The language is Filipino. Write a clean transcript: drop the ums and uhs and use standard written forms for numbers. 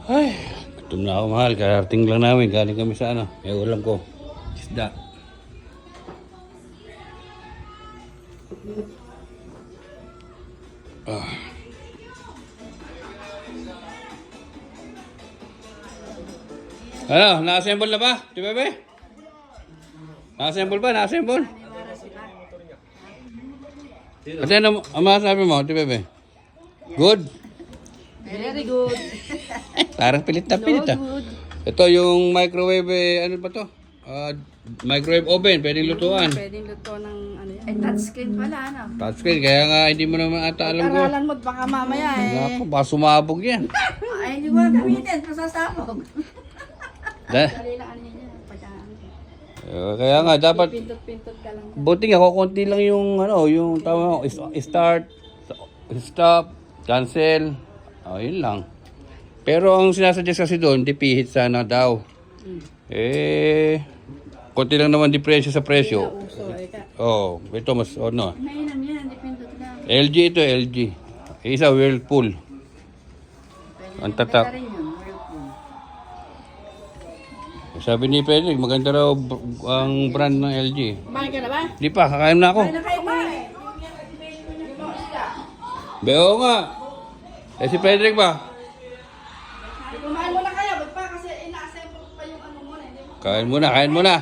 Ay, gutom na ako mahal. Karating lang namin. Galing kami sa ano. May ulam ko. Isda. Ah. Ano? Na-assemble na ba? Di ba ba? Na-assemble ba? Na-assemble? At ano ang masasabi mo? Di ba ba? Good? Very good. Parang pilit na pilit ah. Good. Ito yung microwave, ano ba to? Microwave oven, pwedeng lutuan. Pwedeng luto ng ano yan. Ay, touchscreen pala, ano? Touchscreen, kaya nga hindi mo naman ata alam ko. Aralan mo, baka mamaya Naku, baka sumabog yan. Ay, hindi ko na gamitin. Masasabog. Da- Dali lang ano yan. Pagka, Kaya nga, dapat, pintot-pintot ka lang. buti nga, kukunti lang yung, ano, yung tama, start, stop, cancel. Yun lang. Pero ang sinasuggest kasi doon, dipihit sana daw. Konti lang naman diferensya sa presyo. Uso, ay ka. Ito mas, ano, Mainam yan, dipindot lang. LG ito, LG. Isa, Whirlpool. Ang tatak. Rin yun, Whirlpool. Sabi ni Pedro, maganda raw ang brand ng LG. Kumain ka na ba? Di pa, kakain na ako. Ay, nakain mo eh. Beo nga. Si Pedrick ba? Kumain mo na kayo, ba't pa? Kasi ina-assemble pa yung ano mo na. Kain muna, kain muna.